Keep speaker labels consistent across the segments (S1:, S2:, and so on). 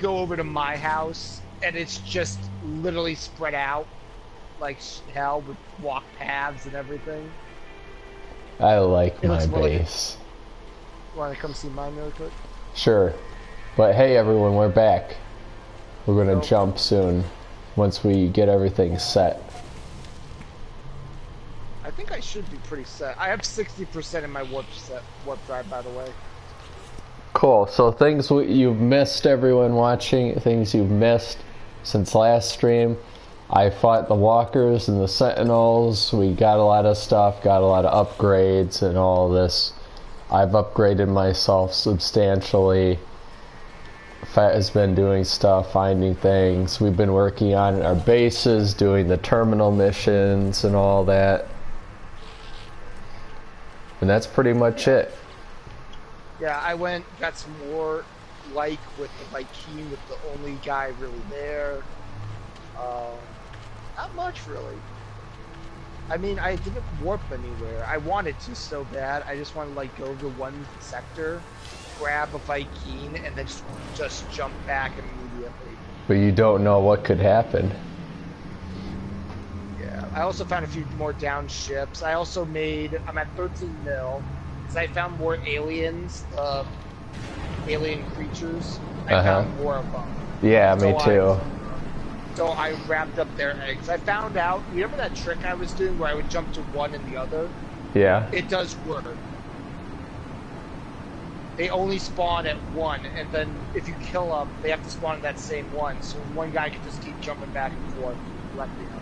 S1: go over to my house, and it's just literally spread out like hell with walk paths and everything.
S2: I like
S1: It
S2: my
S1: looks more like
S2: base.
S1: You want to come see mine really quick?
S2: Sure. But hey everyone, we're back. We're gonna
S1: Nope.
S2: jump soon once we get everything set.
S1: I think I should be pretty set. I have 60% in my warp drive, by the way.
S2: Cool. So things you've missed, everyone watching, things you've missed since last stream. I fought the walkers and the sentinels. We got a lot of stuff, got a lot of upgrades and all this. I've upgraded myself substantially. Fett has been doing stuff, finding things. We've been working on our bases, doing the terminal missions and all that. And that's pretty much it.
S1: Yeah, I got some more like with the Viking, with the only guy really there. Not much really. I mean, I didn't warp anywhere. I wanted to so bad. I just wanted to like go to one sector, grab a Viking, and then just jump back immediately.
S2: But you don't know what could happen.
S1: Yeah, I also found a few more down ships. I also I'm at 13 mil, because I found more aliens, alien creatures. I found more of them.
S2: Yeah, me too.
S1: So I wrapped up their eggs. I found out, remember that trick I was doing where I would jump to one and the other?
S2: Yeah.
S1: It does work. They only spawn at one, and then if you kill them, they have to spawn at that same one. So one guy can just keep jumping back and forth, let the other.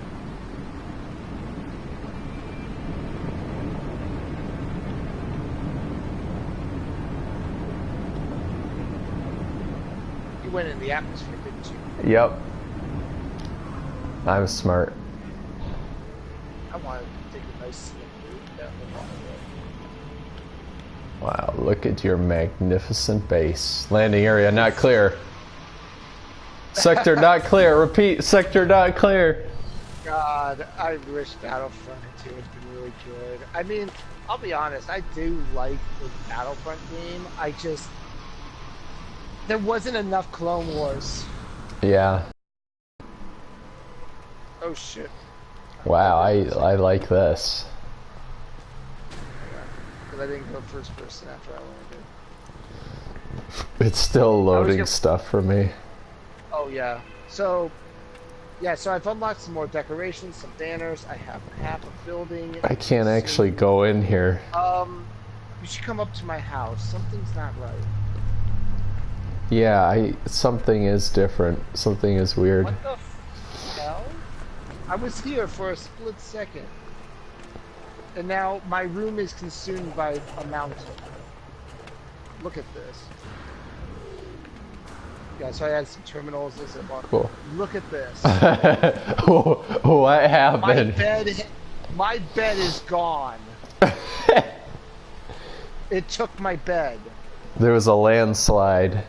S1: You went in the atmosphere, didn't you?
S2: Yep. I'm smart.
S1: I wanted to take a nice scenic route down the water.
S2: Wow, look at your magnificent base. Landing area not clear. Sector not clear. Repeat, sector not clear.
S1: God, I wish Battlefront 2 has been really good. I mean, I'll be honest, I do like the Battlefront game. There wasn't enough Clone Wars.
S2: Yeah.
S1: Oh shit.
S2: Wow, I like this.
S1: Because I didn't go first person after I landed.
S2: It's still loading stuff for me.
S1: Oh yeah. So I've unlocked some more decorations, some banners. I have half a building.
S2: I can't actually go in here.
S1: You should come up to my house. Something's not right.
S2: Yeah, something is different. Something is weird.
S1: What the hell? I was here for a split second. And now my room is consumed by a mountain. Look at this. Yeah, so I had some terminals.
S2: Cool.
S1: Look at this.
S2: What happened?
S1: My bed is gone. It took my bed.
S2: There was a landslide.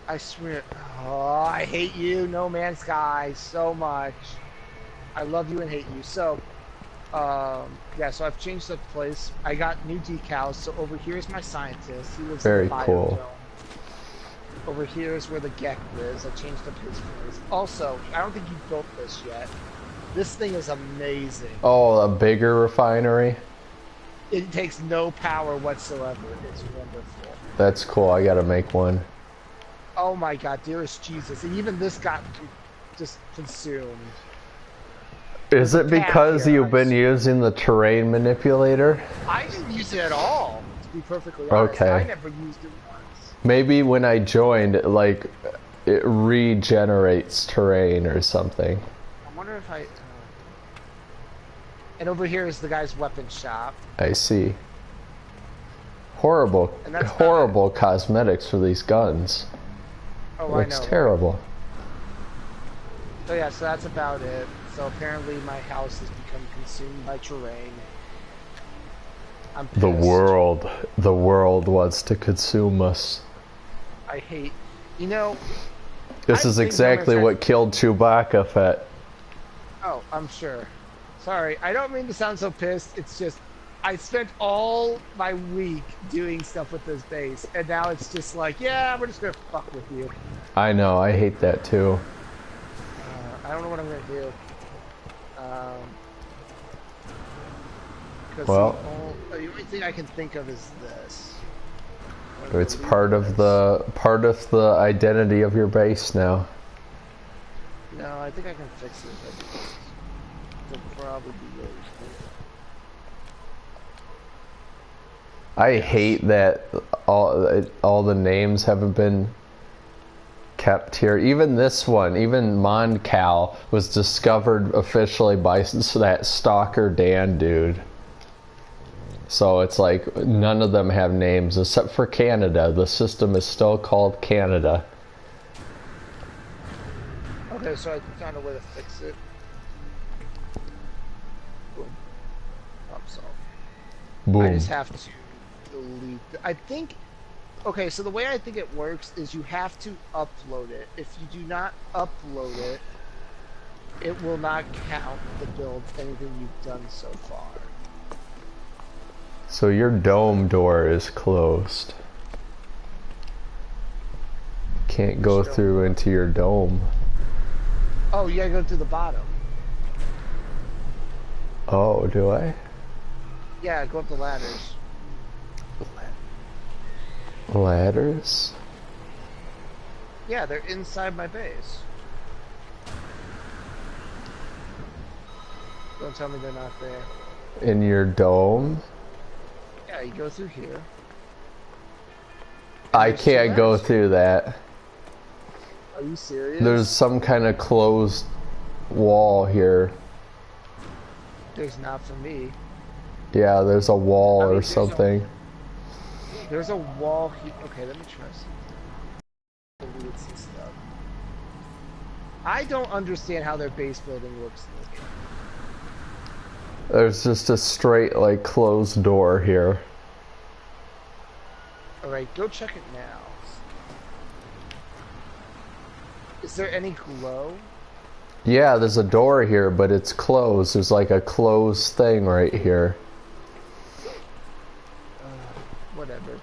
S1: I swear. Oh, I hate you, No Man's Sky, so much. I love you and hate you. So, yeah, so I've changed the place. I got new decals. So over here is my scientist. He lives
S2: Very
S1: in the
S2: cool.
S1: biodome. Over here is where the Gek lives. I changed up his place. Also, I don't think you built this yet. This thing is amazing.
S2: Oh, a bigger refinery?
S1: It takes no power whatsoever. It's wonderful.
S2: That's cool. I gotta make one.
S1: Oh my god, dearest Jesus. And even this got just consumed.
S2: Is it because you've been using the terrain manipulator?
S1: I didn't use it at all, to be perfectly honest.
S2: Okay.
S1: I never used it once.
S2: Maybe when I joined, like, it regenerates terrain or something.
S1: I wonder if I... And over here is the guy's weapon shop.
S2: I see. Horrible cosmetics for these guns.
S1: Oh,
S2: Looks
S1: I know.
S2: terrible.
S1: So yeah, so that's about it. So apparently my house has become consumed by terrain. I'm pissed.
S2: The world wants to consume us.
S1: I hate... You know...
S2: This is exactly what killed Chewbacca, Fett.
S1: Oh, I'm sure. Sorry, I don't mean to sound so pissed. It's just... I spent all my week doing stuff with this base, and now it's just like, yeah, we're just gonna fuck with you.
S2: I know, I hate that too.
S1: I don't know what I'm gonna do. Because
S2: Well,
S1: the only thing I can think of is this.
S2: it's part of the identity of your base now.
S1: No, I think I can fix it. It'll probably be really cool.
S2: I hate that all the names haven't been kept here. Even this one, even Moncal, was discovered officially by that stalker Dan dude. So it's like none of them have names except for Canada. The system is still called Canada.
S1: Okay, so I found a way to fix it. Boom. Problem solved.
S2: Boom.
S1: I just have to delete. I think. Okay, so the way I think it works is you have to upload it. If you do not upload it, it will not count the build anything you've done so far.
S2: So your dome door is closed. Can't go through into your dome.
S1: Oh, you gotta go through the bottom.
S2: Oh, do I?
S1: Yeah, go up the ladders.
S2: Ladders?
S1: Yeah, they're inside my base. Don't tell me they're not there.
S2: In your dome?
S1: Yeah, you go through here.
S2: I can't go through that.
S1: Are you serious?
S2: There's some kind of closed wall here.
S1: There's not for me.
S2: Yeah, there's a wall or something.
S1: There's a wall here. Okay, let me try some. Delete some stuff. I don't understand how their base building works in this game.
S2: There's just a straight, like, closed door here.
S1: Alright, go check it now. Is there any glow?
S2: Yeah, there's a door here, but it's closed. There's like a closed thing right here.
S1: Whatever.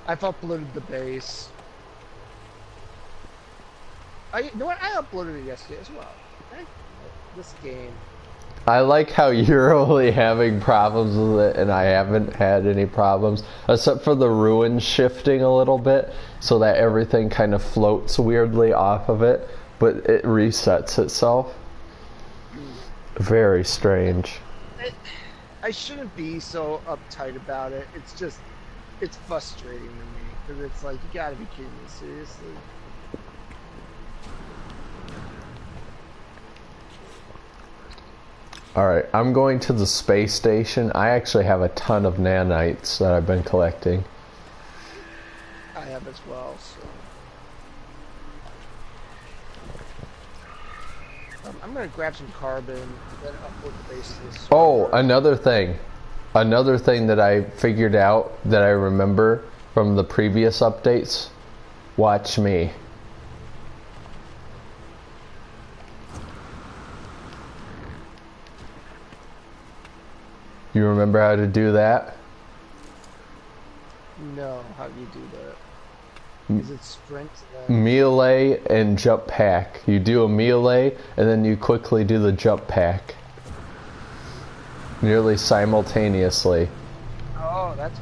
S1: I've uploaded the base. You know what? I uploaded it yesterday as well. Okay. This game.
S2: I like how you're only having problems with it and I haven't had any problems, except for the ruins shifting a little bit so that everything kind of floats weirdly off of it, but it resets itself. Very strange.
S1: I shouldn't be so uptight about it. It's just, it's frustrating to me because it's like, you gotta be kidding me, seriously.
S2: Alright, I'm going to the space station. I actually have a ton of nanites that I've been collecting.
S1: I have as well, so. I'm gonna grab some carbon, then upload the base to this.
S2: Oh, another thing. Another thing that I figured out that I remember from the previous updates. Watch me. You remember how to do that?
S1: No, how do you do that? Is it sprint?
S2: Melee and jump pack. You do a melee and then you quickly do the jump pack. Nearly simultaneously.
S1: Oh, that's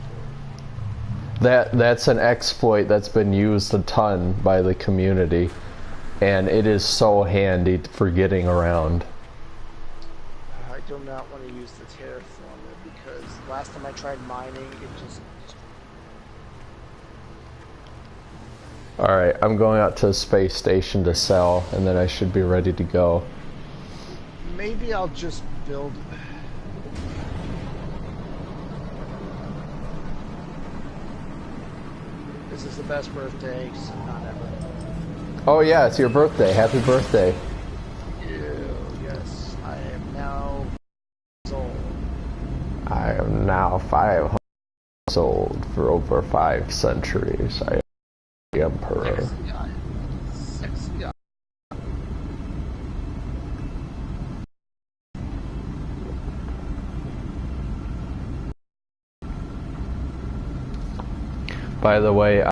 S1: cool.
S2: That's an exploit that's been used a ton by the community, and it is so handy for getting around.
S1: I do not want to use the terraformer because last time I tried mining, it just...
S2: Alright, I'm going out to the space station to sell, and then I should be ready to go.
S1: Maybe I'll just build... This is the best birthday, so not ever.
S2: Oh yeah, it's your birthday. Happy birthday.
S1: Yes, I am now old.
S2: I am now 500 years old. For over 5 centuries. I am the emperor.
S1: Sexy guy.
S2: By the way,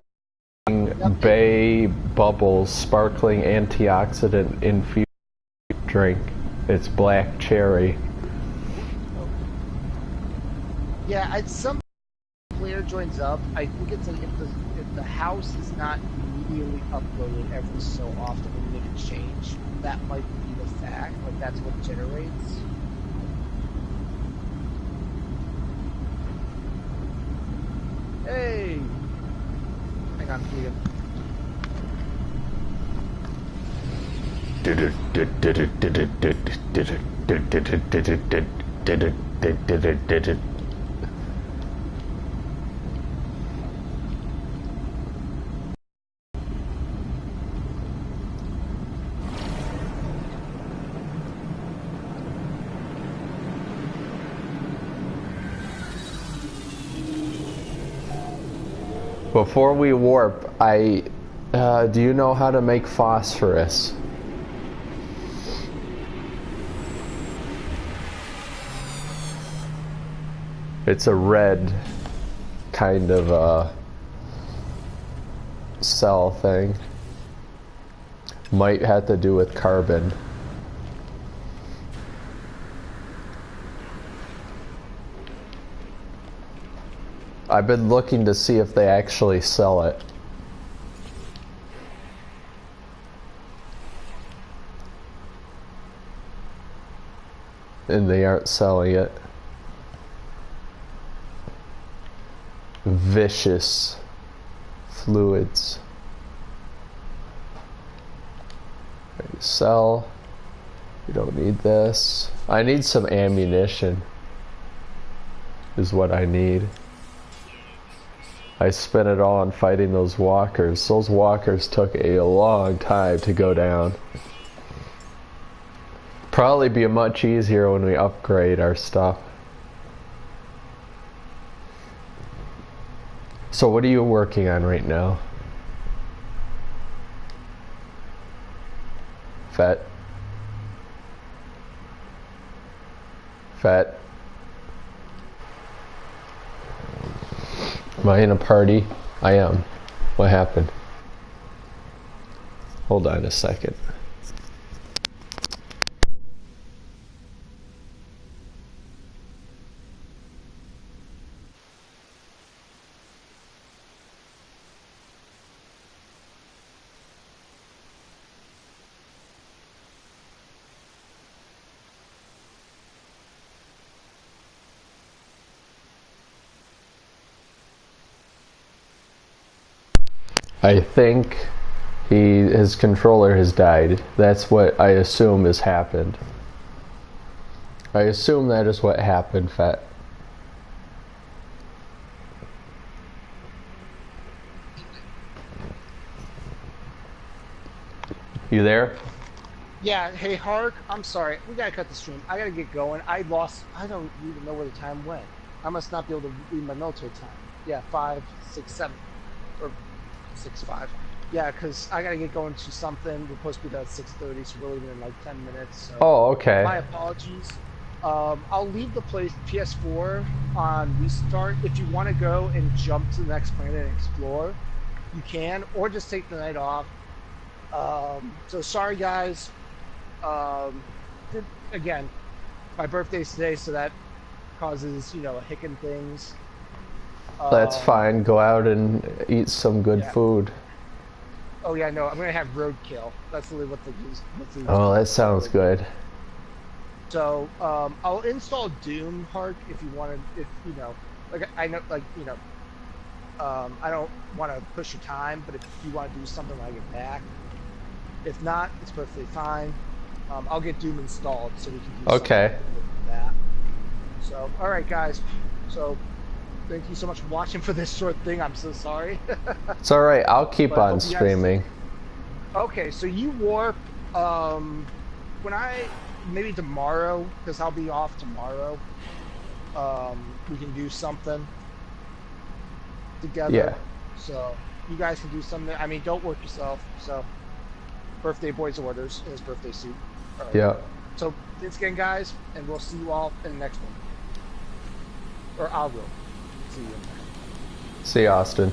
S1: Yep.
S2: Bay Bubbles sparkling antioxidant infused drink. It's black cherry.
S1: Yeah, some player joins up. I think it's like if the house is not immediately uploaded every so often when you make a change, that might be the fact. Like that's what generates. Hey, hang on, Keegan.
S2: Before we warp, do you know how to make phosphorus? It's a red kind of cell thing. Might have to do with carbon. I've been looking to see if they actually sell it. And they aren't selling it. Vicious fluids. Sell. We don't need this. I need some ammunition. Is what I need. I spent it all on fighting those walkers. Those walkers took a long time to go down. Probably be much easier when we upgrade our stuff. So what are you working on right now? Fett? Fett? Am I in a party? I am. What happened? Hold on a second. I think his controller has died. That's what I assume has happened. I assume that is what happened, Fett. You there?
S1: Yeah, hey Hark, I'm sorry. We gotta cut the stream. I gotta get going. I don't even know where the time went. I must not be able to read my military time. Yeah, 5, 6, 7. Or 6:05. Yeah, because I gotta get going to something. We're supposed to be done at 6:30, so we're leaving in like 10 minutes. So
S2: Oh, okay.
S1: my apologies. I'll leave the PS4 on restart. If you want to go and jump to the next planet and explore, you can, or just take the night off. So sorry, guys. Again, my birthday's today, so that causes a hick and things.
S2: That's fine. Go out and eat some good food.
S1: Oh yeah, no, I'm gonna have roadkill. That's really what the
S2: Oh, that sounds good.
S1: So I'll install Doom Hark if you wanted. If like I know, like I don't want to push your time, but if you want to do something when I get back, if not, it's perfectly fine. I'll get Doom installed so we can do something with that. So all right, guys. So. Thank you so much for watching for this short thing. I'm so sorry.
S2: It's alright, I'll keep on streaming.
S1: Okay, so you warp, when maybe tomorrow, because I'll be off tomorrow, we can do something together.
S2: Yeah.
S1: So, you guys can do something. I mean, don't work yourself, so, birthday boy's orders in his birthday suit. All right.
S2: Yeah.
S1: So, thanks again, guys, and we'll see you all in the next one. Or I will. See you.
S2: See you, Austin.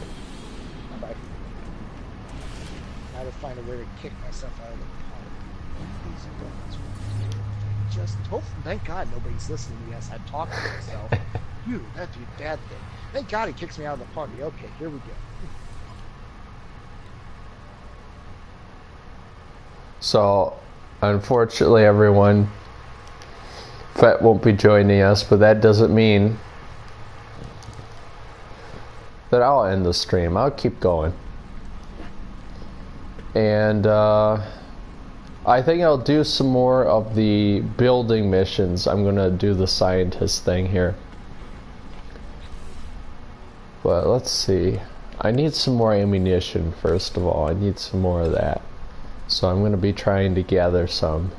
S1: try to find a way to kick myself out of the park. Please don't. Just hope. Thank God nobody's listening to me as I'm talking to myself. Phew, that'd be a bad thing. Thank God he kicks me out of the party. Okay, here we go.
S2: So, unfortunately, everyone, Fett won't be joining us, but that doesn't mean that I'll end the stream. I'll keep going. And I think I'll do some more of the building missions. I'm going to do the scientist thing here. But let's see. I need some more ammunition, first of all. I need some more of that. So I'm going to be trying to gather some.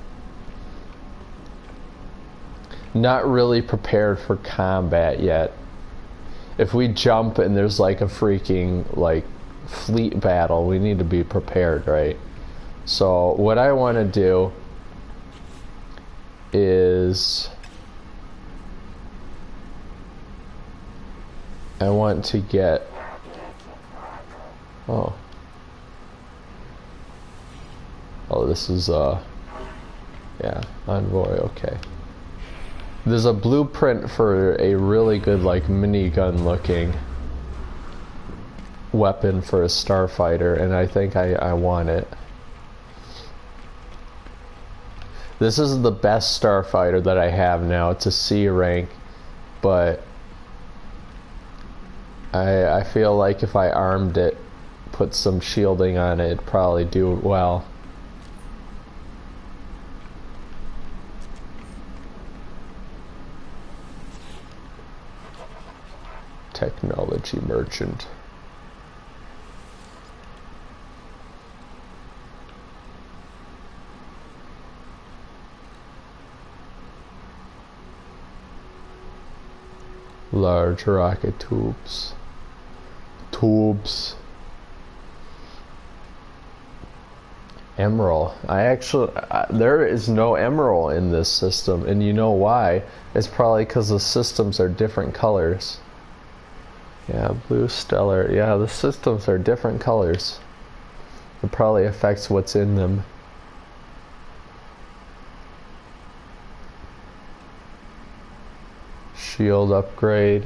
S2: Not really prepared for combat yet. If we jump and there's like a freaking like fleet battle, we need to be prepared, right? So what I want to do is I want to get oh, this is yeah, envoy. Okay, there's a blueprint for a really good like minigun looking weapon for a starfighter, and I think I want it. This is the best starfighter that I have now. It's a C rank, but I feel like if I armed it, put some shielding on it, it'd probably do well. Technology merchant. Large rocket tubes. Emerald. There is no emerald in this system, and you know why? It's probably because the systems are different colors. Yeah, blue stellar. Yeah, the systems are different colors. It probably affects what's in them. Shield upgrade.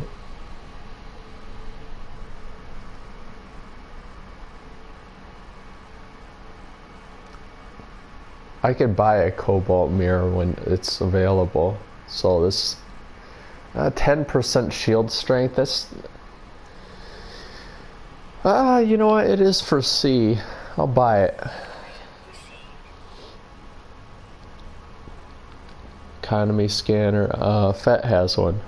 S2: I could buy a cobalt mirror when it's available. So this 10% shield strength. That's you know what? It is for C. I'll buy it. Economy scanner. Fett has one.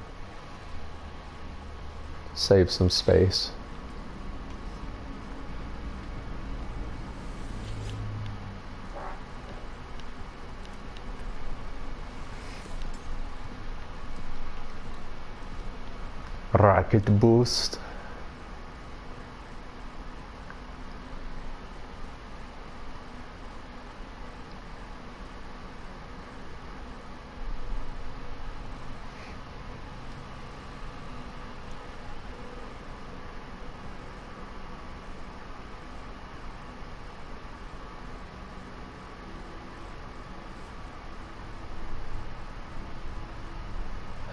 S2: Save some space. Rocket boost.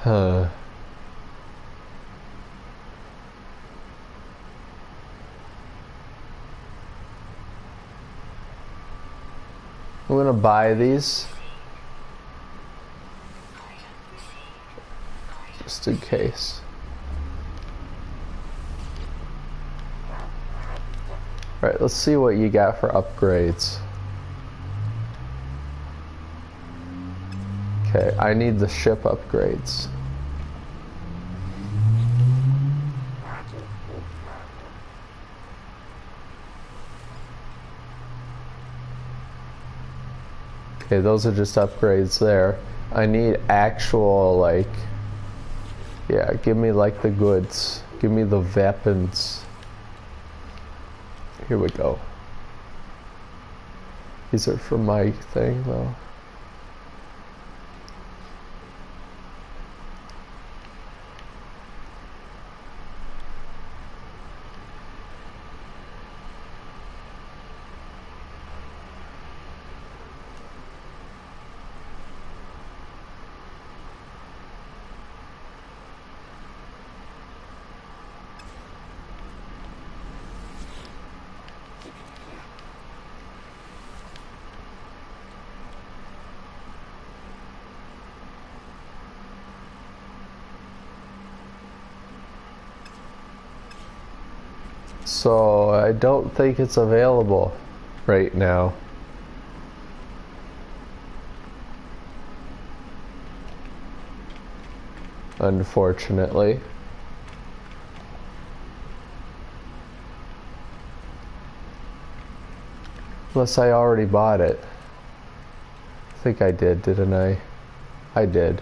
S2: Huh. I'm gonna buy these just in case. Alright, let's see what you got for upgrades. Okay, I need the ship upgrades. Okay, those are just upgrades there. I need actual, like, yeah, give me like the goods. Give me the weapons. Here we go. These are for my thing though. So I don't think it's available right now. Unfortunately. Unless I already bought it. I think I did, didn't I? I did.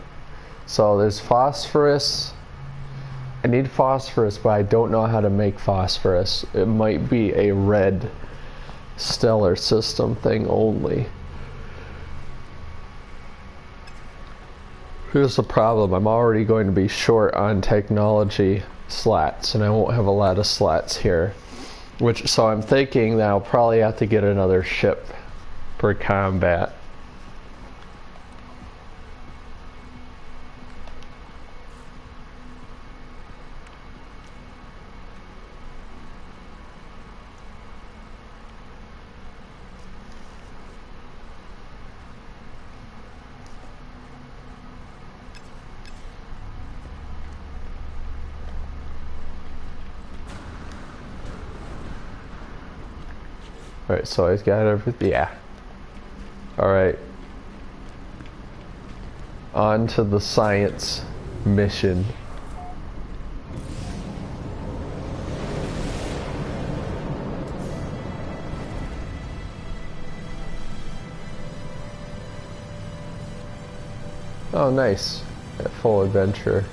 S2: So there's phosphorus. I need phosphorus, but I don't know how to make phosphorus. It might be a red stellar system thing only. Here's the problem. I'm already going to be short on technology slats, and I won't have a lot of slats here. So I'm thinking that I'll probably have to get another ship for combat. Alright, so I've got everything. Yeah. Alright. On to the science mission. Oh, nice. At full adventure.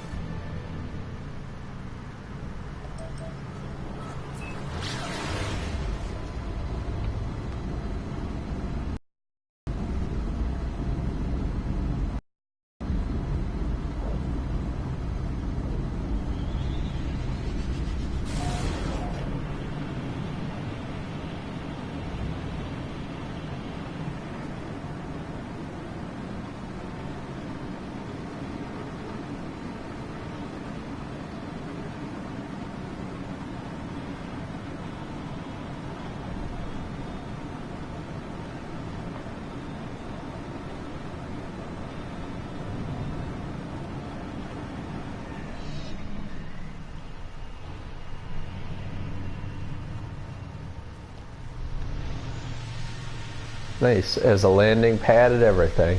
S2: Nice. As a landing pad and everything.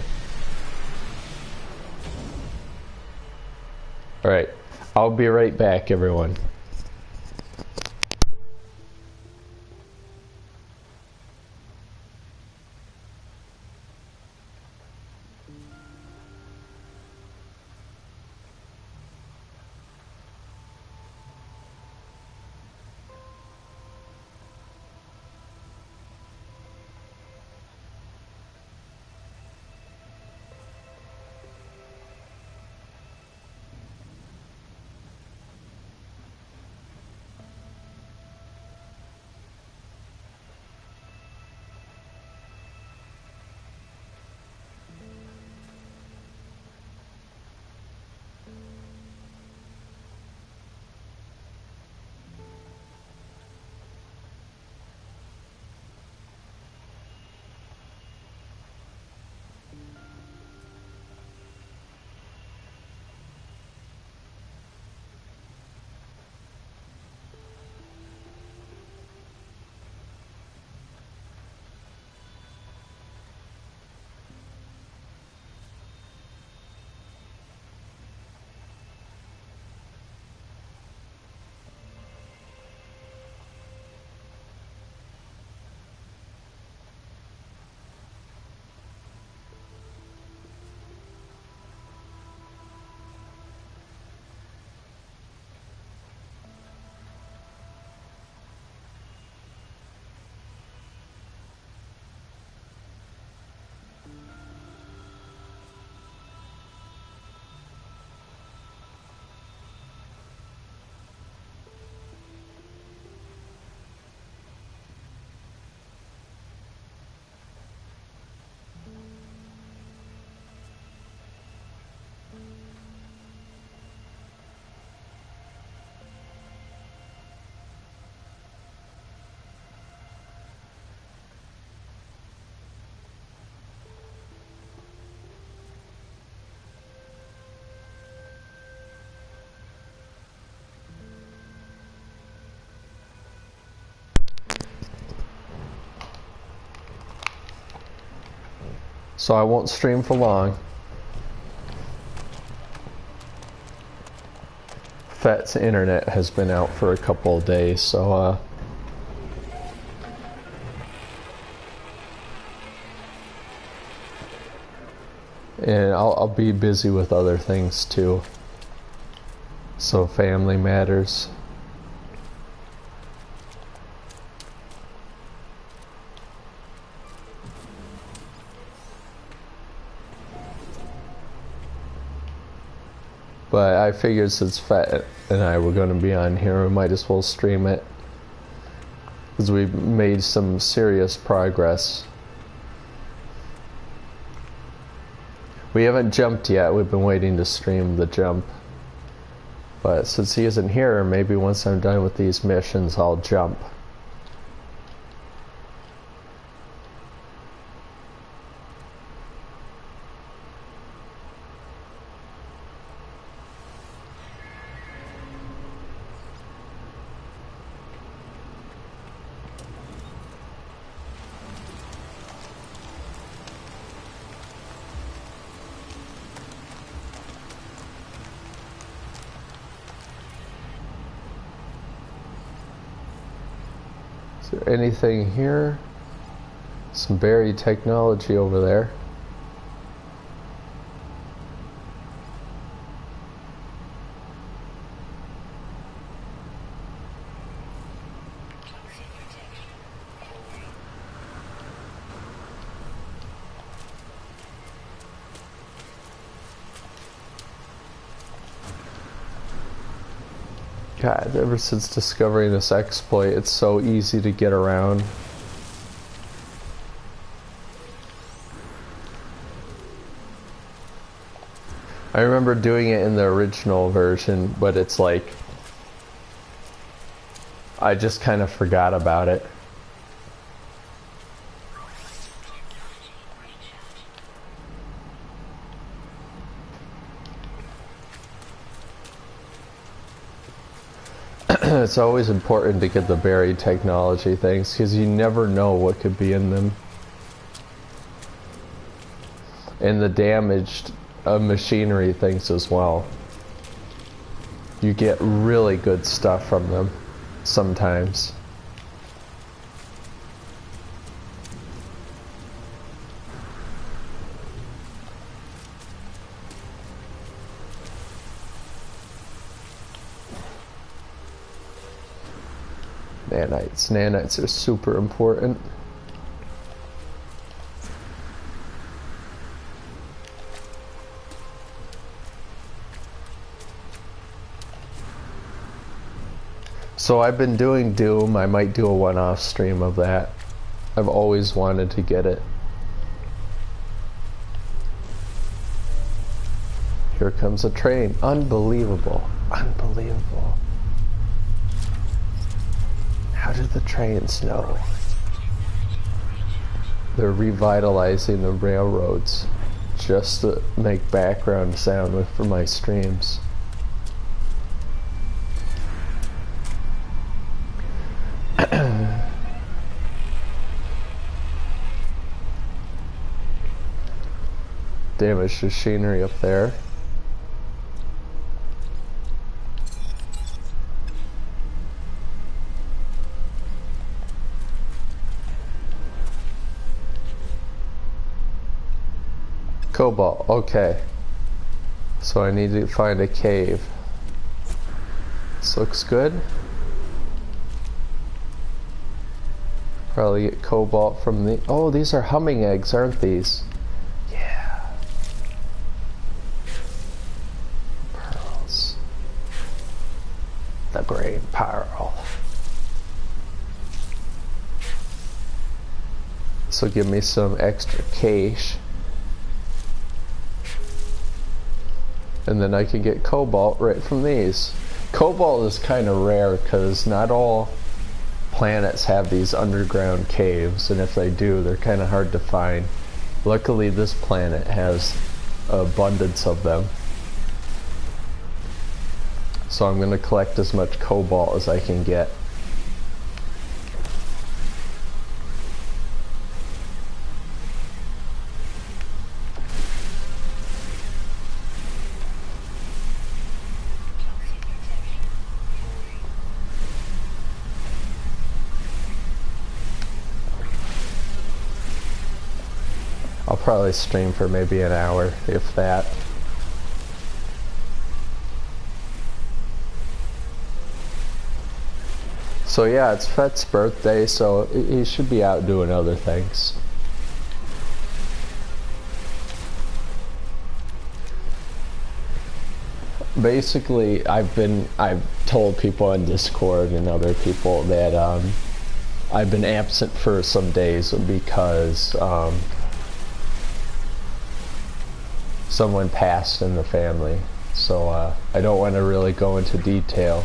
S2: Alright. I'll be right back, everyone. so I won't stream for long. Fett's internet has been out for a couple of days, so and I'll be busy with other things too. So family matters. But I figured since Fett and I were going to be on here, we might as well stream it. Because we've made some serious progress. We haven't jumped yet, we've been waiting to stream the jump. But since he isn't here, maybe once I'm done with these missions, I'll jump. Anything here? Some buried technology over there. God, ever since discovering this exploit, it's so easy to get around. I remember doing it in the original version, but it's like I just kind of forgot about it. It's always important to get the buried technology things because you never know what could be in them. And the damaged machinery things as well. You get really good stuff from them sometimes. Nanites. Nanites are super important. So I've been doing Doom. I might do a one-off stream of that. I've always wanted to get it. Here comes a train. Unbelievable. Unbelievable. How did the trains know? They're revitalizing the railroads just to make background sound for my streams. Damaged machinery up there. Cobalt, okay. So I need to find a cave. This looks good. Probably get cobalt from the... Oh, these are humming eggs, aren't these? Yeah. Pearls. The green pearl. This will give me some extra cash. And then I can get cobalt right from these. Cobalt is kind of rare because not all planets have these underground caves, and if they do, they're kind of hard to find. Luckily, this planet has abundance of them. So I'm going to collect as much cobalt as I can get. probably stream for maybe an hour, if that. So yeah, it's Fett's birthday, so he should be out doing other things. Basically, I've told people on Discord and other people that I've been absent for some days because someone passed in the family. So I don't want to really go into detail.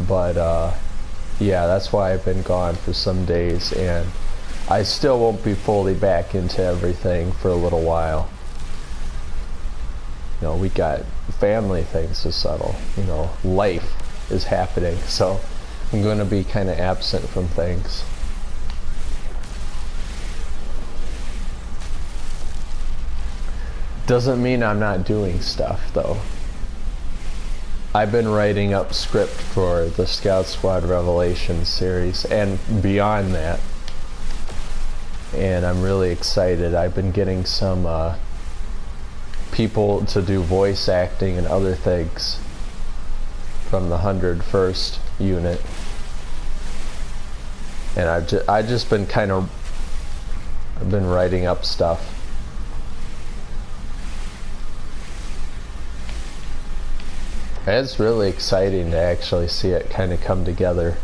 S2: But yeah, that's why I've been gone for some days, and I still won't be fully back into everything for a little while. You know, we got family things to settle. You know, life is happening, so I'm going to be kind of absent from things. Doesn't mean I'm not doing stuff, though. I've been writing up script for the Scout Squad Revelations series and beyond that, and I'm really excited. I've been getting some people to do voice acting and other things from the 101st unit, and I've just been I've been writing up stuff. It's really exciting to actually see it kind of come together.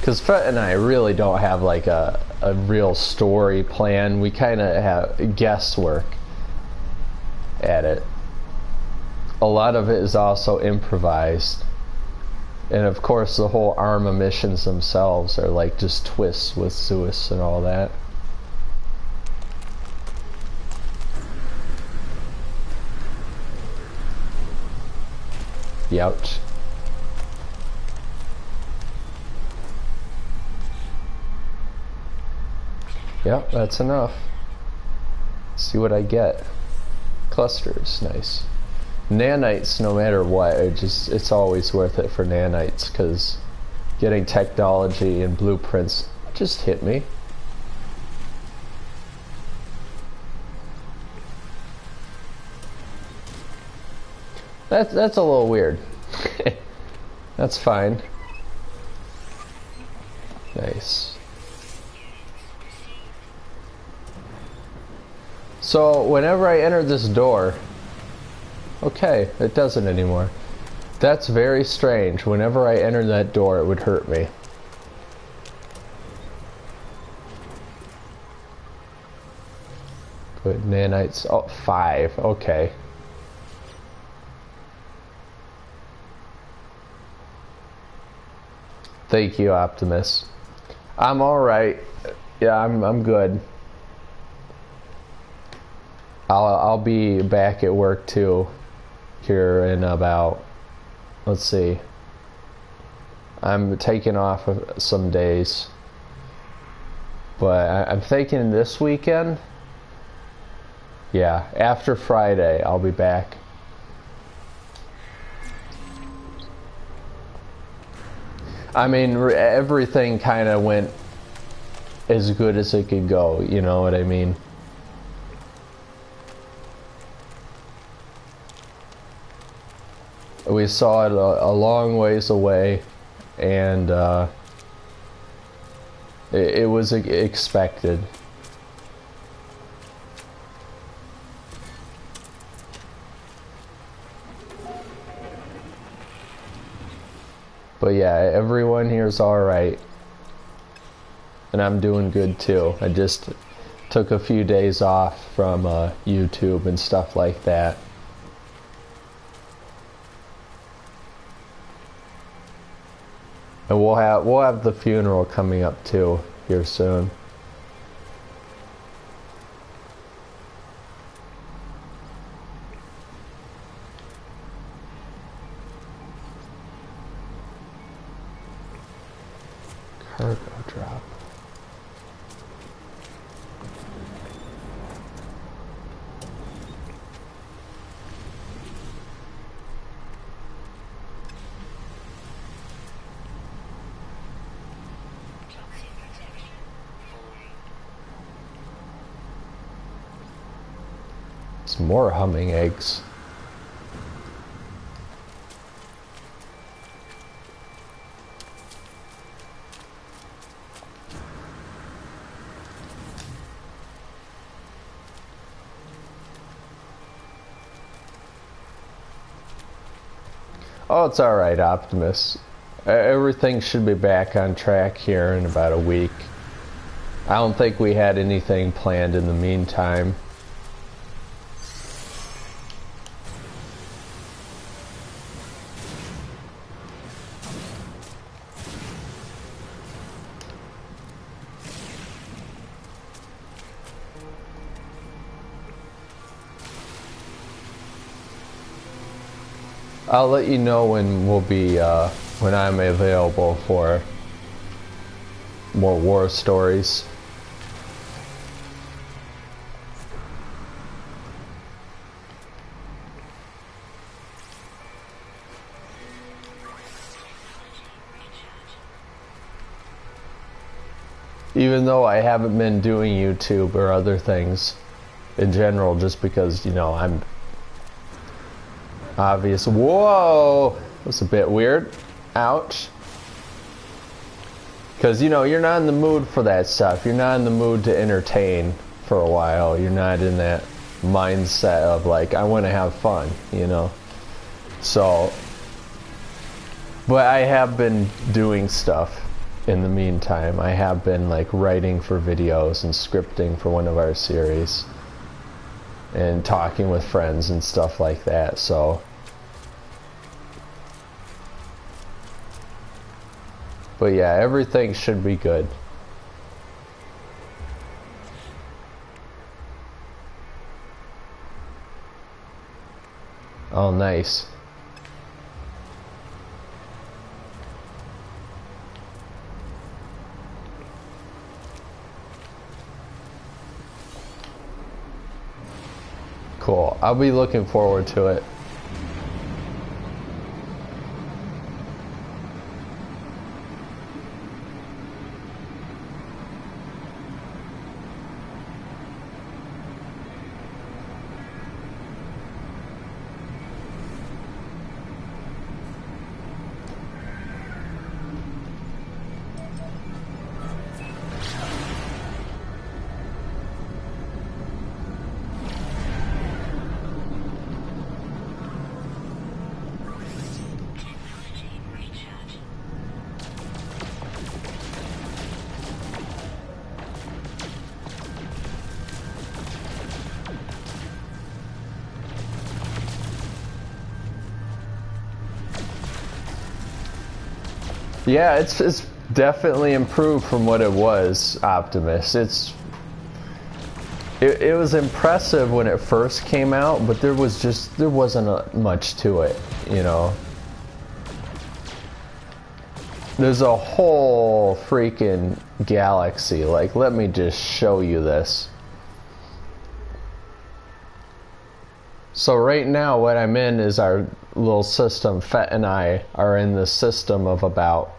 S2: Because Fett and I really don't have like a real story plan. We kind of have guesswork at it. A lot of it is also improvised. And of course the whole ARMA missions themselves are like just twists with Zeus and all that. Youch. Yep, that's enough. Let's see what I get. Clusters, nice. Nanites, no matter what, it's always worth it for nanites, because getting technology and blueprints just hit me. That's a little weird. That's fine. Nice. So whenever I enter this door, okay, it doesn't anymore. That's very strange. Whenever I enter that door, it would hurt me. Good nanites. Oh, 5. Okay. Thank you, Optimus. I'm alright. Yeah, I'm good. I'll be back at work too here in about, let's see, I'm taking off some days, but I'm thinking this weekend, yeah, after Friday I'll be back. I mean, everything kind of went as good as it could go, you know what I mean? We saw it a long ways away, and it was expected. But yeah, everyone here's alright. And I'm doing good too. I just took a few days off from YouTube and stuff like that. And we'll have the funeral coming up too here soon. Cargo drop. Some more humming eggs. Oh, it's alright, Optimus. Everything should be back on track here in about a week. I don't think we had anything planned in the meantime. I'll let you know when we'll be, when I'm available for more war stories. Even though I haven't been doing YouTube or other things in general, just because, you know, I'm obvious. Whoa! That's a bit weird. Ouch. Because, you know, you're not in the mood for that stuff. You're not in the mood to entertain for a while. You're not in that mindset of, like, I want to have fun, you know? So, but I have been doing stuff in the meantime. I have been, like, writing for videos and scripting for one of our series. And talking with friends and stuff like that, so. But yeah, everything should be good. Oh, nice. Cool. I'll be looking forward to it. Yeah, it's definitely improved from what it was, Optimus. It was impressive when it first came out, but there wasn't much to it, you know. There's a whole freaking galaxy. Like, let me just show you this. So right now what I'm in is our little system. Fett and I are in the system of about,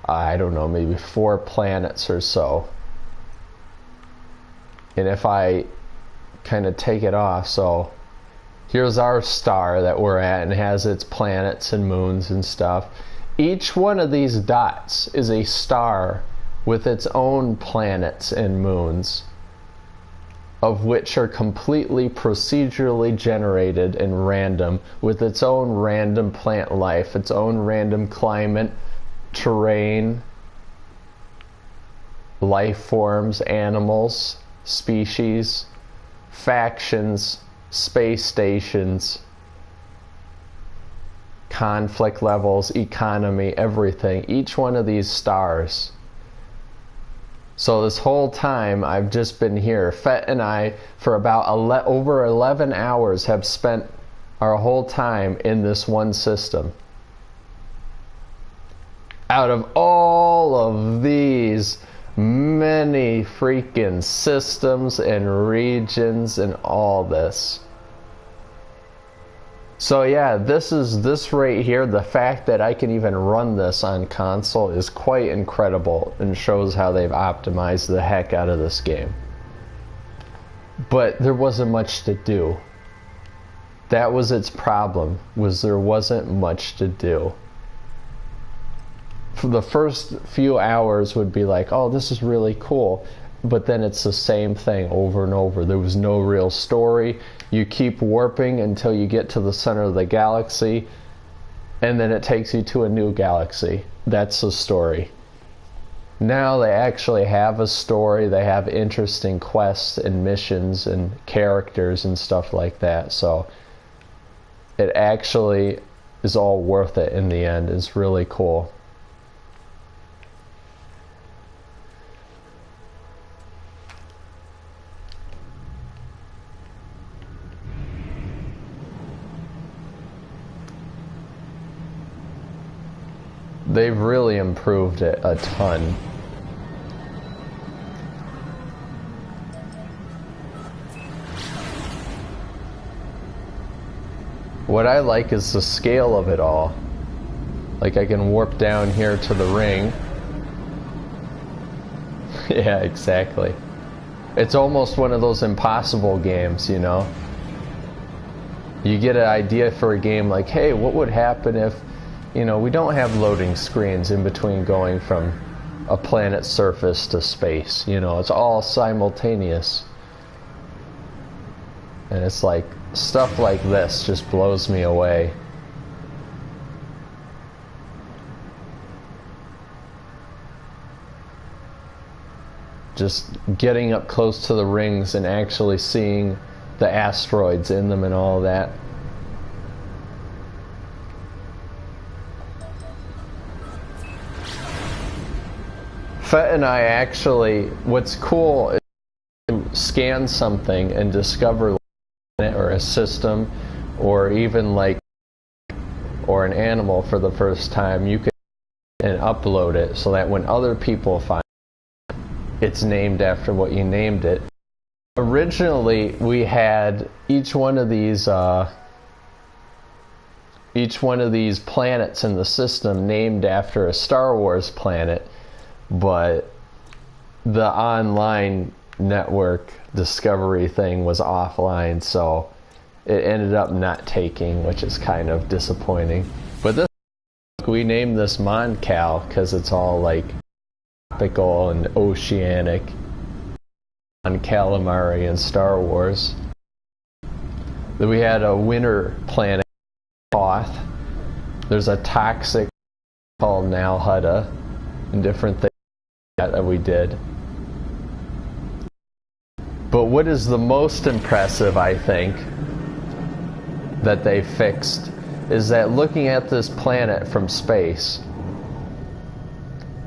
S2: I don't know, maybe 4 planets or so. And if I kind of take it off, so here's our star that we're at and has its planets and moons and stuff. Each one of these dots is a star with its own planets and moons, of which are completely procedurally generated and random, with its own random plant life, its own random climate, terrain, life forms, animals, species, factions, space stations, conflict levels, economy, everything. Each one of these stars. So this whole time I've just been here. Fett and I, for about over 11 hours, have spent our whole time in this one system. Out of all of these many freaking systems and regions and all this. So yeah, this right here, the fact that I can even run this on console is quite incredible and shows how they've optimized the heck out of this game. but there wasn't much to do. That was its problem, was there wasn't much to do. For the first few hours would be like, oh, this is really cool, but then it's the same thing over and over. There was no real story. You keep warping until you get to the center of the galaxy, and then it takes you to a new galaxy. That's the story. Now they actually have a story. They have interesting quests and missions and characters and stuff like that. So it actually is all worth it in the end. It's really cool. They've really improved it a ton. What I like is the scale of it all. Like I can warp down here to the ring. Yeah, exactly. It's almost one of those impossible games, you know? You get an idea for a game like, hey, what would happen if, you know, we don't have loading screens in between going from a planet's surface to space. You know, it's all simultaneous. And it's like, stuff like this just blows me away. Just getting up close to the rings and actually seeing the asteroids in them and all that. Fett and I actually, what's cool is to scan something and discover it or a system or even like or an animal for the first time, you can and upload it so that when other people find it, it's named after what you named it. Originally we had each one of these planets in the system named after a Star Wars planet, but the online network discovery thing was offline, so it ended up not taking, which is kind of disappointing. But this, we named this Moncal because it's all like tropical and oceanic on calamari and Star Wars. Then we had a winter planet, Hoth. There's a toxic called Nalhutta and different things that we did. But what is the most impressive, I think, that they fixed is that looking at this planet from space,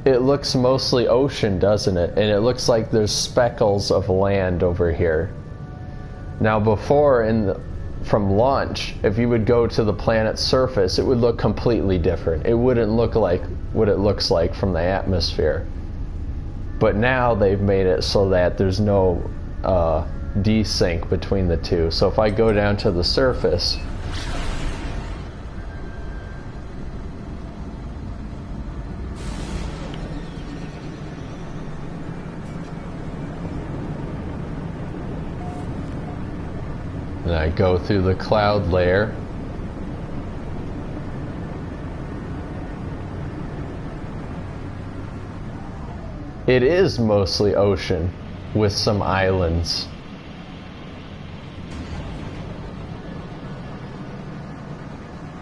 S2: it looks mostly ocean, doesn't it? And it looks like there's speckles of land over here. Now before, from launch, if you would go to the planet's surface, it would look completely different. It wouldn't look like what it looks like from the atmosphere. But now they've made it so that there's no desync between the two. So if I go down to the surface, and I go through the cloud layer, it is mostly ocean with some islands.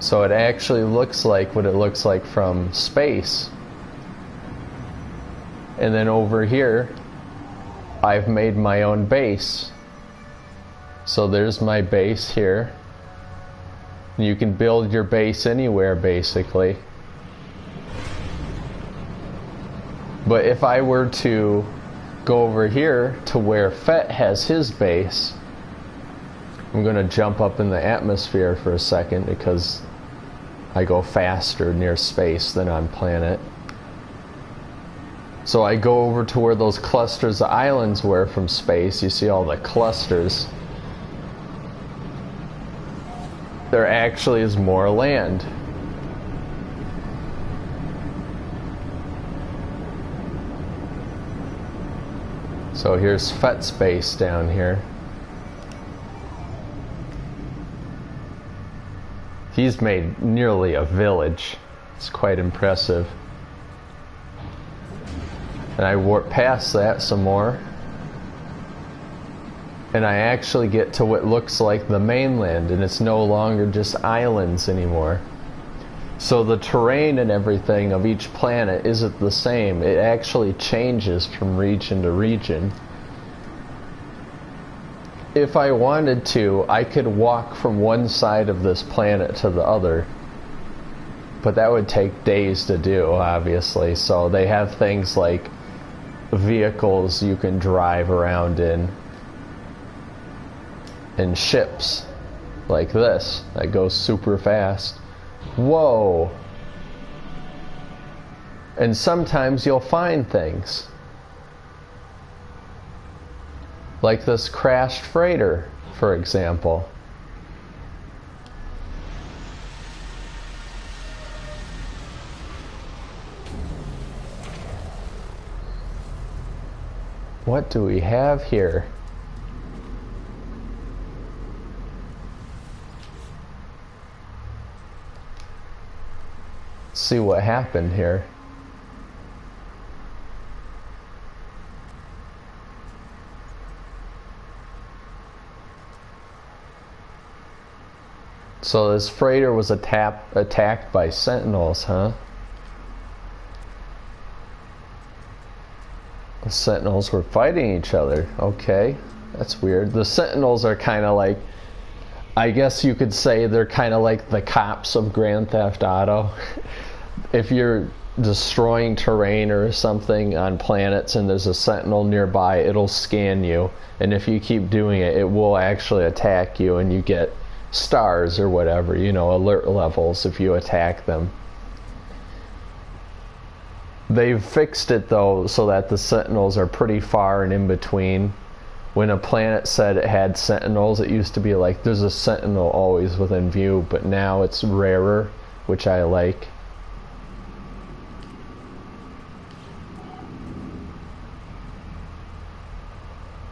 S2: So it actually looks like what it looks like from space. And then over here, I've made my own base. So there's my base here. You can build your base anywhere, basically. But if I were to go over here to where Fett has his base, I'm going to jump up in the atmosphere for a second because I go faster near space than on planet. So I go over to where those clusters of islands were from space. You see all the clusters. There actually is more land. So here's Fett's base down here. He's made nearly a village. It's quite impressive. And I warp past that some more. And I actually get to what looks like the mainland, and it's no longer just islands anymore. So the terrain and everything of each planet isn't the same. It actually changes from region to region. If I wanted to, I could walk from one side of this planet to the other. But that would take days to do, obviously. So they have things like vehicles you can drive around in. And ships. Like this. That goes super fast. Whoa! And sometimes you'll find things. Like this crashed freighter, for example. What do we have here? Let's see what happened here. So this freighter was attacked by sentinels, huh? The sentinels were fighting each other. Okay, that's weird. The sentinels are kind of like, I guess you could say they're kind of like the cops of Grand Theft Auto. If you're destroying terrain or something on planets and there's a sentinel nearby, it'll scan you. And if you keep doing it, it will actually attack you, and you get stars or whatever, you know, alert levels if you attack them. They've fixed it though so that the sentinels are pretty far and in between. When a planet said it had sentinels, it used to be like there's a sentinel always within view, but now it's rarer, which I like.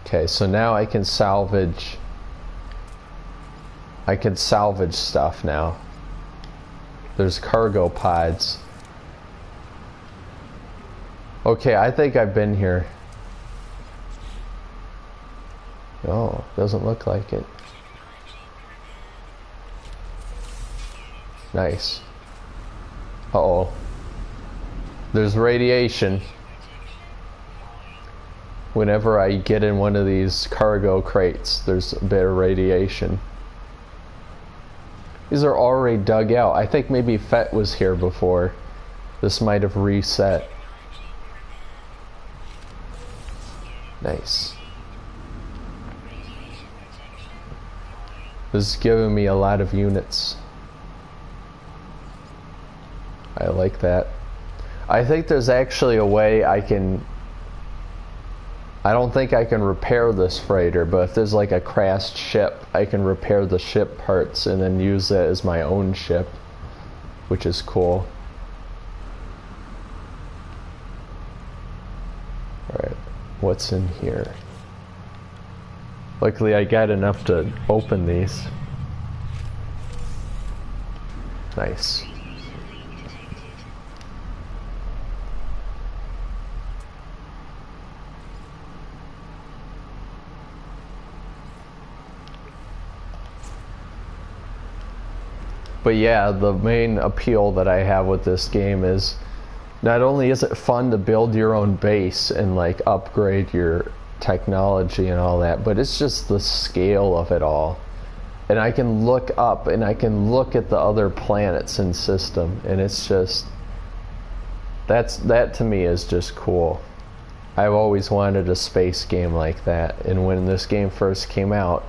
S2: Okay, so now I can salvage stuff now. There's cargo pods. Okay, I think I've been here. No, doesn't look like it. Nice. Uh-oh. There's radiation. Whenever I get in one of these cargo crates, there's a bit of radiation. These are already dug out. I think maybe Fett was here before. This might have reset. Nice. This is giving me a lot of units. I like that. I think there's actually a way I don't think I can repair this freighter, but if there's like a crashed ship, I can repair the ship parts and then use it as my own ship, which is cool. Alright, what's in here? Luckily I got enough to open these. Nice. But yeah, the main appeal that I have with this game is not only is it fun to build your own base and like upgrade your technology and all that, but it's just the scale of it all. And I can look up and I can look at the other planets and system, and it's just that to me is just cool. I've always wanted a space game like that, and when this game first came out,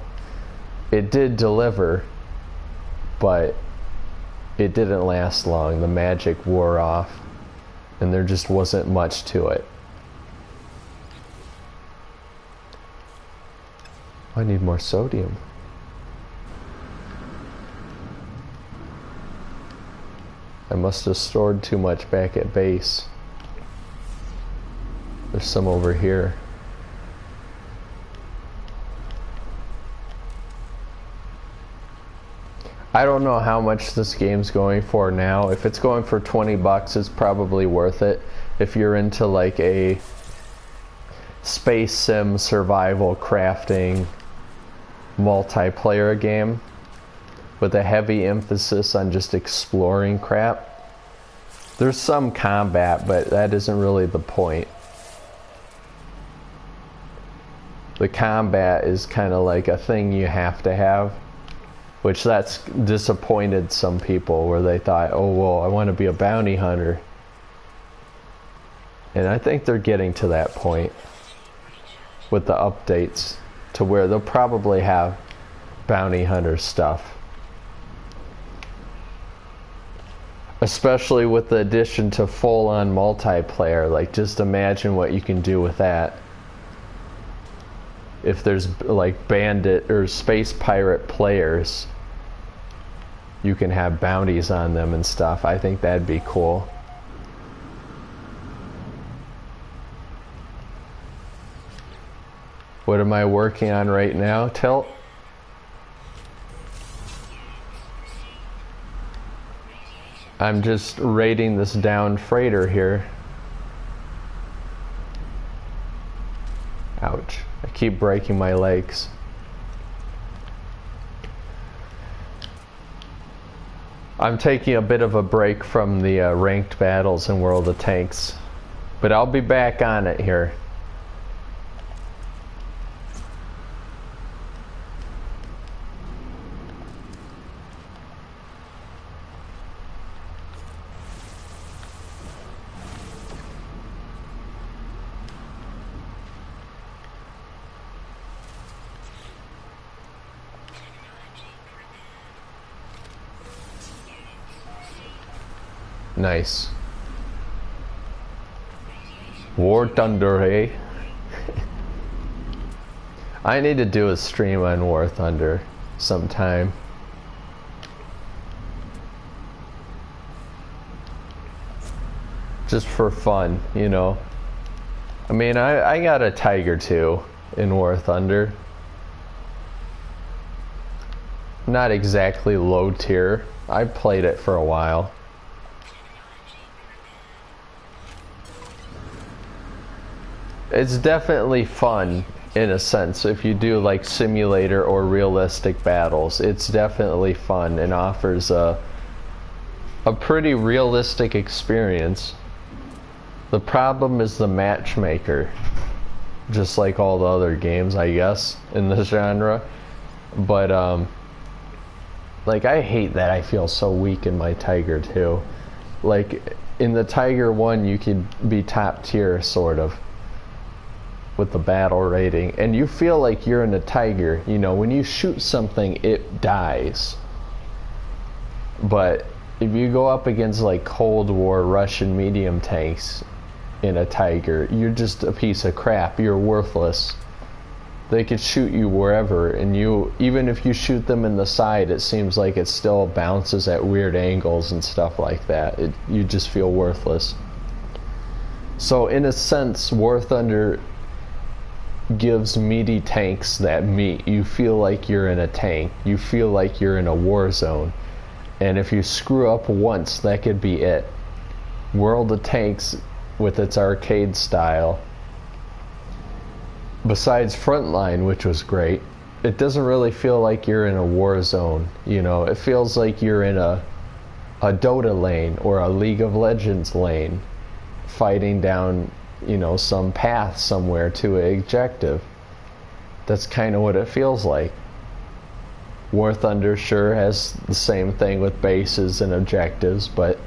S2: it did deliver, but it didn't last long. The magic wore off, and there just wasn't much to it. I need more sodium. I must have stored too much back at base. There's some over here. I don't know how much this game's going for now. If it's going for 20 bucks, it's probably worth it. If you're into like a space sim survival crafting multiplayer game with a heavy emphasis on just exploring crap. There's some combat, but that isn't really the point. The combat is kind of like a thing you have to have, which that's disappointed some people where they thought, oh well, I want to be a bounty hunter. And I think they're getting to that point with the updates to where they'll probably have bounty hunter stuff. Especially with the addition to full-on multiplayer. Like, just imagine what you can do with that. If there's like bandit or space pirate players, you can have bounties on them and stuff. I think that'd be cool. What am I working on right now, Tilt? I'm just raiding this downed freighter here. Ouch. I keep breaking my legs. I'm taking a bit of a break from the ranked battles in World of Tanks, but I'll be back on it here. Nice. War Thunder, eh? I need to do a stream on War Thunder sometime. Just for fun, you know. I mean, I got a Tiger too in War Thunder. Not exactly low tier. I played it for a while. It's definitely fun in a sense. If you do like simulator or realistic battles, it's definitely fun and offers a pretty realistic experience. The problem is the matchmaker, just like all the other games, I guess, in the genre. But like, I hate that I feel so weak in my Tiger too. Like in the Tiger 1 you could be top tier sort of with the battle rating, and you feel like you're in a Tiger. You know, when you shoot something, it dies. But if you go up against like Cold War Russian medium tanks in a Tiger, you're just a piece of crap. You're worthless. They could shoot you wherever, and you, even if you shoot them in the side, it seems like it still bounces at weird angles and stuff like that. You just feel worthless. So in a sense, War Thunder gives meaty tanks that meat. You feel like you're in a tank. You feel like you're in a war zone. And if you screw up once, that could be it. World of Tanks, with its arcade style, besides Frontline, which was great, it doesn't really feel like you're in a war zone. You know, it feels like you're in a Dota lane or a League of Legends lane, fighting down, you know, some path somewhere to an objective. That's kind of what it feels like. War Thunder sure has the same thing with bases and objectives, but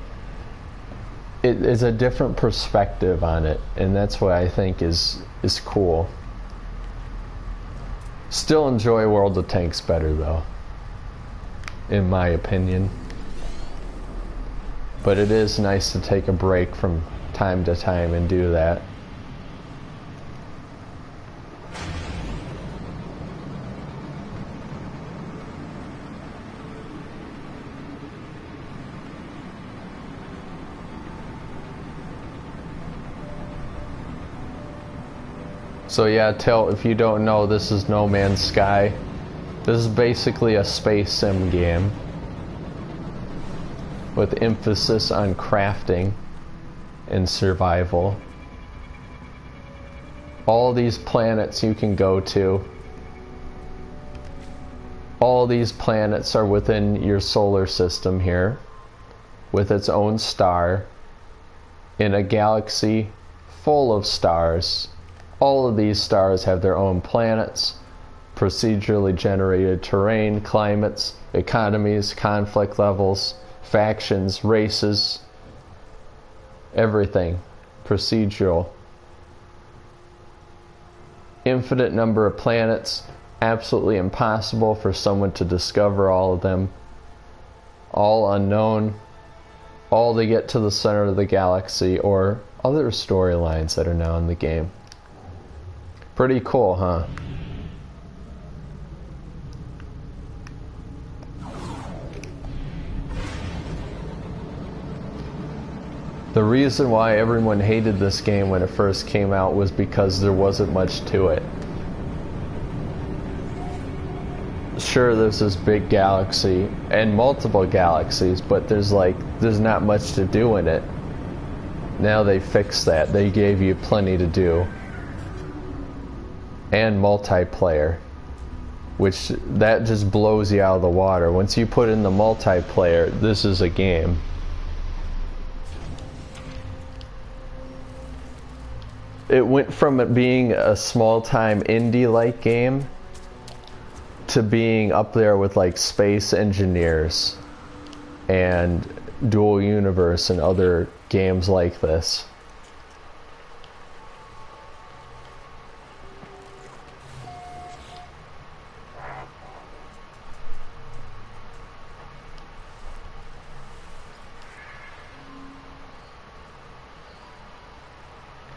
S2: it is a different perspective on it, and that's what I think is cool. Still enjoy World of Tanks better though, in my opinion. But it is nice to take a break from time to time and do that. So yeah, Tilt, if you don't know, this is No Man's Sky. This is basically a space sim game. with emphasis on crafting and survival. All these planets you can go to. All these planets are within your solar system here, with its own star, in a galaxy full of stars. All of these stars have their own planets, procedurally generated terrain, climates, economies, conflict levels, factions, races, everything. Procedural. Infinite number of planets, absolutely impossible for someone to discover all of them. All unknown, all to get to the center of the galaxy, or other storylines that are now in the game. Pretty cool, huh? The reason why everyone hated this game when it first came out was because there wasn't much to it. Sure, there's this big galaxy and multiple galaxies, but there's not much to do in it. Now they fixed that. They gave you plenty to do. And multiplayer, which that just blows you out of the water. Once you put in the multiplayer, this is a game. It went from it being a small-time indie-like game to being up there with like Space Engineers and Dual Universe and other games like this.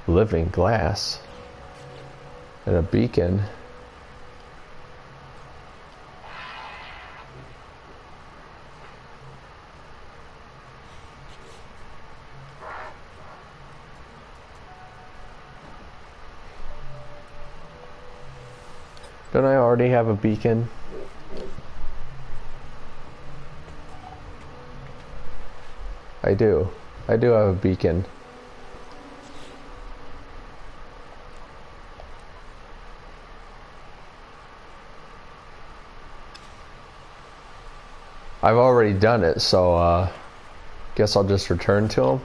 S2: Living glass and a beacon. Don't I already have a beacon? I do. I do have a beacon. I've already done it, so guess I'll just return to him.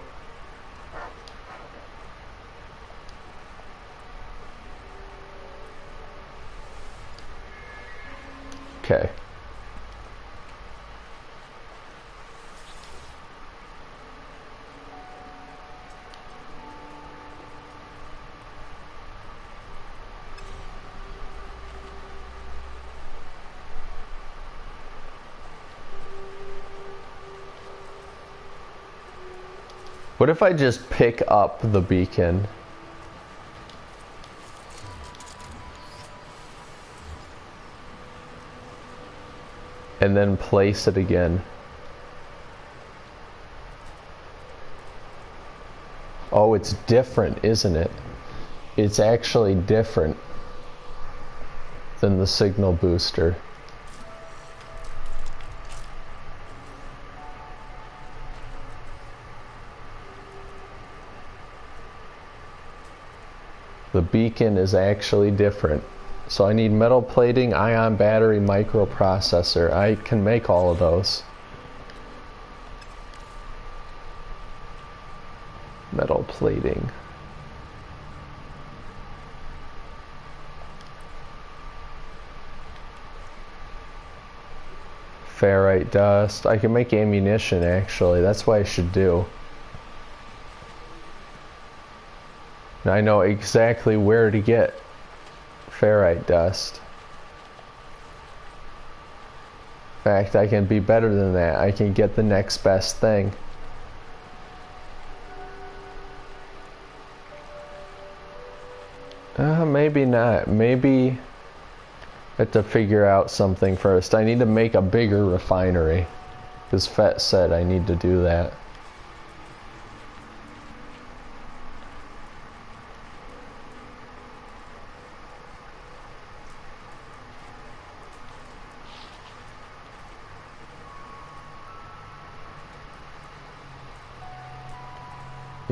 S2: Okay. What if I just pick up the beacon? And then place it again. Oh, it's different, isn't it? It's actually different than the signal booster. The beacon is actually different. So I need metal plating, ion battery, microprocessor. I can make all of those. Metal plating. Ferrite dust. I can make ammunition actually. That's what I should do. And I know exactly where to get ferrite dust. In fact, I can be better than that. I can get the next best thing. Maybe not. Maybe I have to figure out something first. I need to make a bigger refinery, because Fett said I need to do that.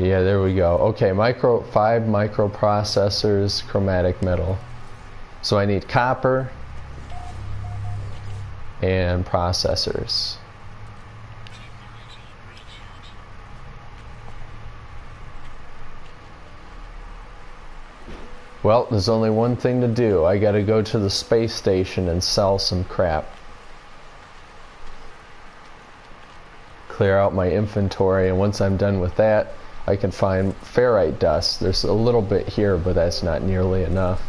S2: Yeah, there we go. Okay, 5 microprocessors, chromatic metal. So I need copper and processors. Well, there's only one thing to do. I gotta go to the space station and sell some crap. Clear out my inventory, and once I'm done with that, I can find ferrite dust. There's a little bit here, but that's not nearly enough.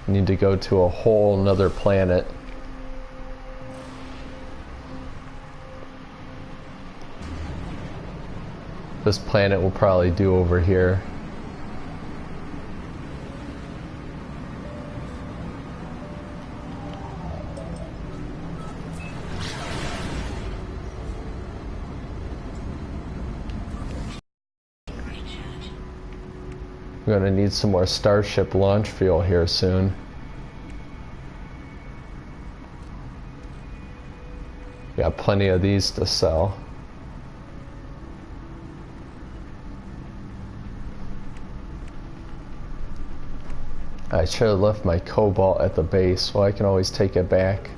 S2: I need to go to a whole nother planet. This planet will probably do over here. I'm gonna need some more Starship launch fuel here soon. Got plenty of these to sell. I should have left my cobalt at the base. Well, I can always take it back.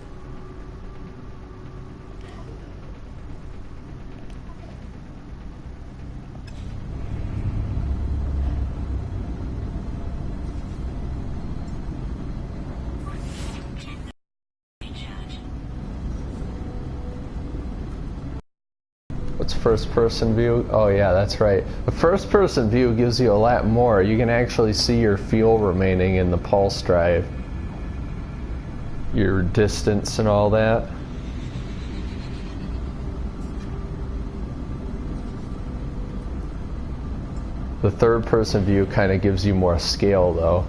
S2: What's first person view? Oh yeah, that's right. The first person view gives you a lot more. You can actually see your fuel remaining in the pulse drive. Your distance and all that. The third person view kind of gives you more scale though.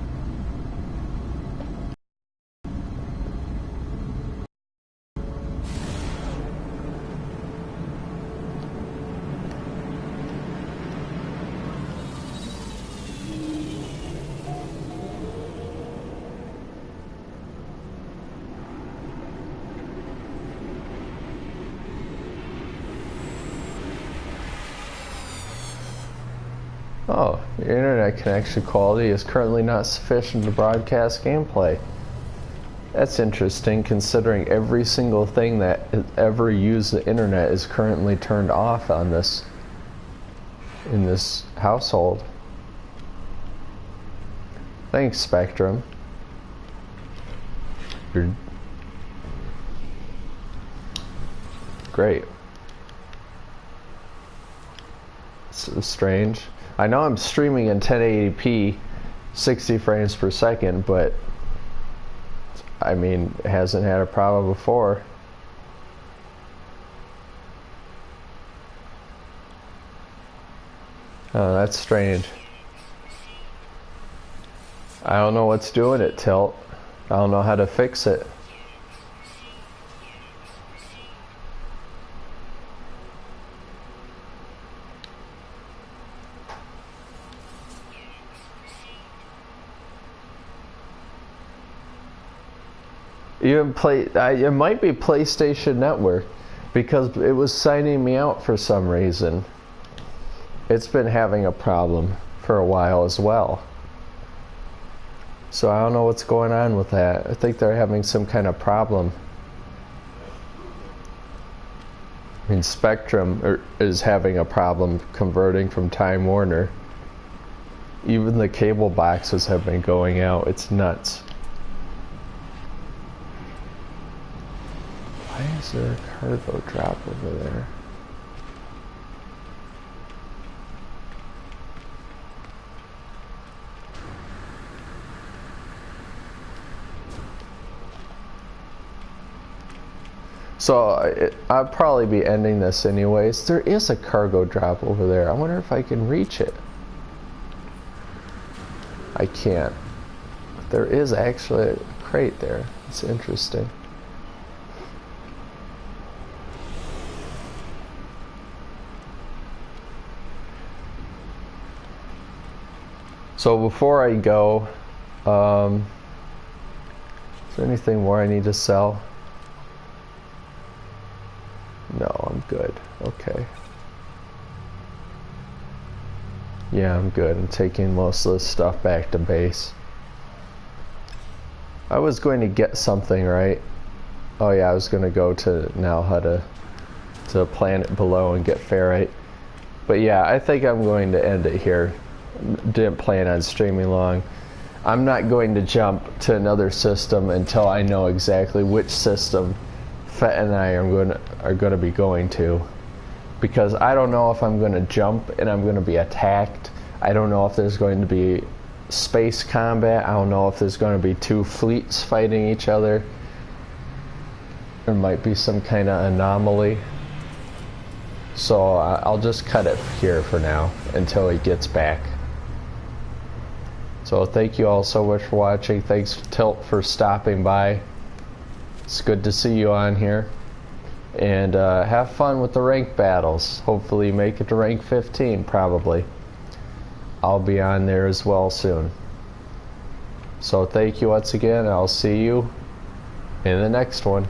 S2: Oh, your internet connection quality is currently not sufficient to broadcast gameplay. That's interesting, considering every single thing that ever used the internet is currently turned off on this, in this household. Thanks, Spectrum. You're great. It's strange. I know I'm streaming in 1080p, 60 frames per second, but I mean, it hasn't had a problem before. Oh, that's strange. I don't know what's doing it, Tilt. I don't know how to fix it. Even it might be PlayStation Network, because it was signing me out for some reason. It's been having a problem for a while as well. So I don't know what's going on with that. I think they're having some kind of problem. I mean, Spectrum is having a problem converting from Time Warner. Even the cable boxes have been going out. It's nuts. Why is there a cargo drop over there? So I'll probably be ending this anyways. There is a cargo drop over there. I wonder if I can reach it. I can't. But there is actually a crate there. It's interesting. So before I go, is there anything more I need to sell? No, I'm good. Okay. Yeah, I'm good. I'm taking most of this stuff back to base. I was going to get something, right? Oh yeah, I was going to go to Nalhutta, to the planet below, and get ferrite. But yeah, I think I'm going to end it here. Didn't plan on streaming long. I'm not going to jump to another system until I know exactly which system Fett and I are going to be going to. Because I don't know if I'm going to jump and I'm going to be attacked. I don't know if there's going to be space combat. I don't know if there's going to be two fleets fighting each other. There might be some kind of anomaly. So I'll just cut it here for now until he gets back. So thank you all so much for watching. Thanks Tilt for stopping by. It's good to see you on here. And have fun with the rank battles. Hopefully make it to rank 15 probably. I'll be on there as well soon. So thank you once again. I'll see you in the next one.